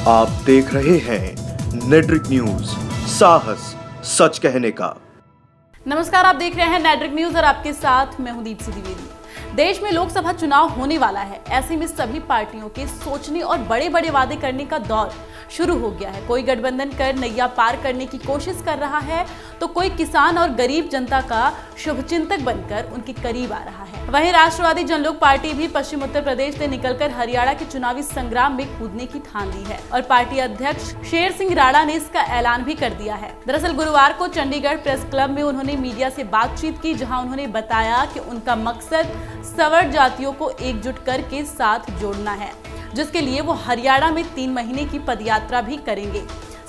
आप देख रहे हैं नेट्रिक न्यूज, साहस सच कहने का। नमस्कार, आप देख रहे हैं नेट्रिक न्यूज और आपके साथ मैं हूं दीप्ति द्विवेदी। देश में लोकसभा चुनाव होने वाला है। ऐसे में सभी पार्टियों के सोचने और बड़े बड़े वादे करने का दौर शुरू हो गया है। कोई गठबंधन कर नैया पार करने की कोशिश कर रहा है, तो कोई किसान और गरीब जनता का शुभचिंतक बनकर उनके करीब आ रहा है। वहीं राष्ट्रवादी जनलोक पार्टी भी पश्चिम उत्तर प्रदेश से निकलकर हरियाणा के चुनावी संग्राम में कूदने की ठान ली है और पार्टी अध्यक्ष शेर सिंह राणा ने इसका ऐलान भी कर दिया है। दरअसल गुरुवार को चंडीगढ़ प्रेस क्लब में उन्होंने मीडिया से बातचीत की, जहां उन्होंने बताया कि उनका मकसद सवर्ण जातियों को एकजुट करके साथ जोड़ना है, जिसके लिए वो हरियाणा में 3 महीने की पदयात्रा भी करेंगे।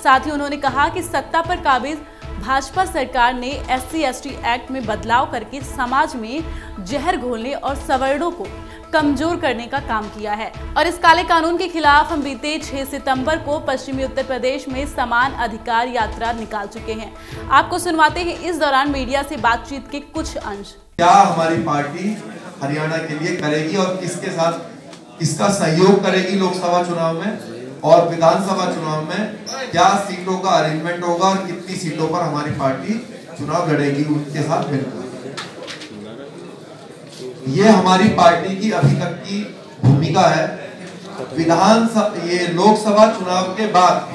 साथ ही उन्होंने कहा कि सत्ता पर काबिज भाजपा सरकार ने SC/ST एक्ट में बदलाव करके समाज में जहर घोलने और सवर्णों को कमजोर करने का काम किया है और इस काले कानून के खिलाफ हम बीते 6 सितंबर को पश्चिमी उत्तर प्रदेश में समान अधिकार यात्रा निकाल चुके हैं। आपको सुनवाते हैं इस दौरान मीडिया से बातचीत के कुछ अंश। क्या हमारी पार्टी हरियाणा के लिए करेगी और किसके साथ किसका सहयोग करेगी लोकसभा चुनाव में और विधानसभा चुनाव में, क्या सीटों का अरेंजमेंट होगा और कितनी सीटों पर हमारी पार्टी चुनाव लड़ेगी उनके साथ मिलकर। ये हमारी पार्टी की अभी तक की भूमिका है। ये लोकसभा चुनाव के बाद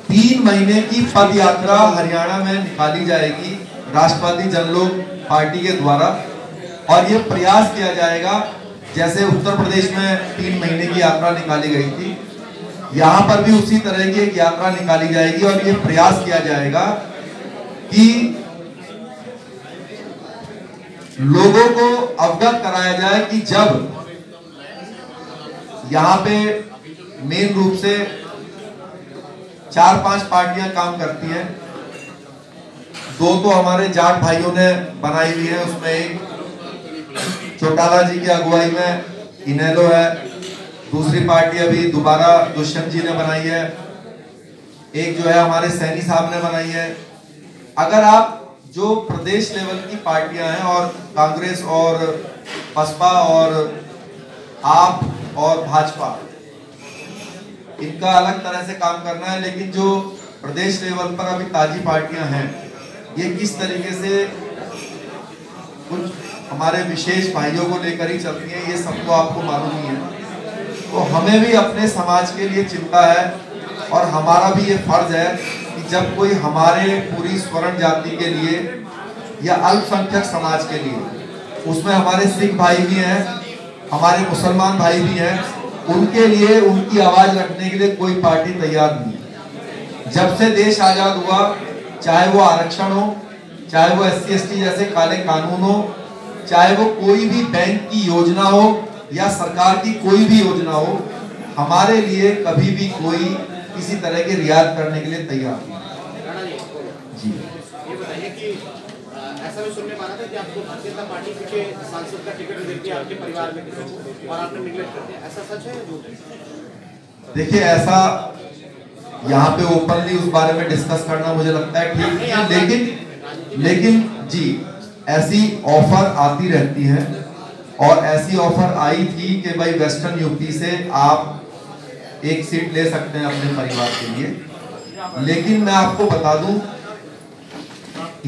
3 महीने की पद यात्रा हरियाणा में निकाली जाएगी राष्ट्रवादी जनलोक पार्टी के द्वारा और ये प्रयास किया जाएगा, जैसे उत्तर प्रदेश में 3 महीने की यात्रा निकाली गई थी, यहाँ पर भी उसी तरह की एक यात्रा निकाली जाएगी और ये प्रयास किया जाएगा कि लोगों को अवगत कराया जाए कि जब यहाँ पे मेन रूप से 4-5 पार्टियां काम करती हैं, 2 तो हमारे जाट भाइयों ने बनाई हुई है, उसमें एक चौटाला जी की अगुवाई में इनेलो है, दूसरी पार्टी अभी दोबारा दुष्यंत जी ने बनाई है, एक जो है हमारे सैनी साहब ने बनाई है। अगर आप जो प्रदेश लेवल की पार्टियां हैं और कांग्रेस और बसपा और आप और भाजपा, इनका अलग तरह से काम करना है, लेकिन जो प्रदेश लेवल पर अभी ताजी पार्टियां हैं, ये किस तरीके से कुछ हमारे विशेष भाइयों को लेकर ही चलती हैं, ये सबको आपको मालूम ही है। तो हमें भी अपने समाज के लिए चिंता है और हमारा भी ये फर्ज है कि जब कोई हमारे पूरी स्वर्ण जाति के लिए या अल्पसंख्यक समाज के लिए, उसमें हमारे सिख भाई भी हैं, हमारे मुसलमान भाई भी हैं, उनके लिए उनकी आवाज रखने के लिए कोई पार्टी तैयार नहीं है। जब से देश आजाद हुआ, चाहे वो आरक्षण हो, चाहे वो SC/ST जैसे काले कानून हो, चाहे वो कोई भी बैंक की योजना हो या सरकार की कोई भी योजना हो, हमारे लिए कभी भी कोई किसी तरह की रियायत करने के लिए तैयार नहीं। जी, ये बताइए कि ऐसा भी सुनने में आ रहा था कि आपको भारतीय जनता पार्टी के सांसद का टिकट देती है आपके परिवार में किसी को और आपने निगलेक्ट कर दिया, ऐसा सच है या झूठ है? देखिए, ऐसा यहाँ पे ओपनली उस बारे में डिस्कस करना मुझे लगता है ठीक नहीं है, लेकिन जी ऐसी ऑफर आती रहती है और ऐसी ऑफर आई थी कि भाई वेस्टर्न यूपी से आप एक सीट ले सकते हैं अपने परिवार के लिए। लेकिन मैं आपको बता दूं,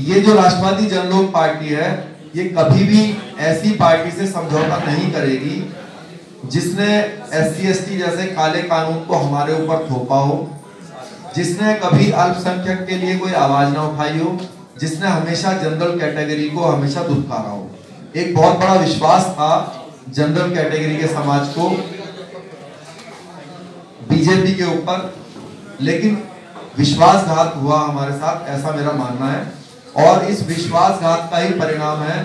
ये जो राष्ट्रवादी जनलोक पार्टी है, ये कभी भी ऐसी पार्टी से समझौता नहीं करेगी जिसने SC/ST जैसे काले कानून को हमारे ऊपर थोपा हो, जिसने कभी अल्पसंख्यक के लिए कोई आवाज ना उठाई हो, जिसने हमेशा जनरल कैटेगरी को हमेशा दुत्कारा हो। एक बहुत बड़ा विश्वास था जनरल कैटेगरी के समाज को बीजेपी के ऊपर, लेकिन विश्वासघात हुआ हमारे साथ, ऐसा मेरा मानना है और इस विश्वासघात का ही परिणाम है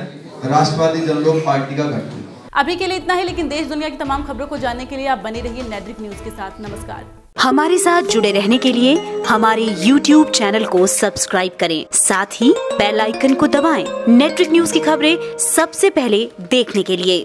राष्ट्रवादी जनलोक पार्टी का गठन। अभी के लिए इतना ही, लेकिन देश दुनिया की तमाम खबरों को जानने के लिए आप बने रहिए नेट्रिक न्यूज के साथ। नमस्कार। हमारे साथ जुड़े रहने के लिए हमारे YouTube चैनल को सब्सक्राइब करें, साथ ही बेल आइकन को दबाएं। नेट्रिक न्यूज की खबरें सबसे पहले देखने के लिए।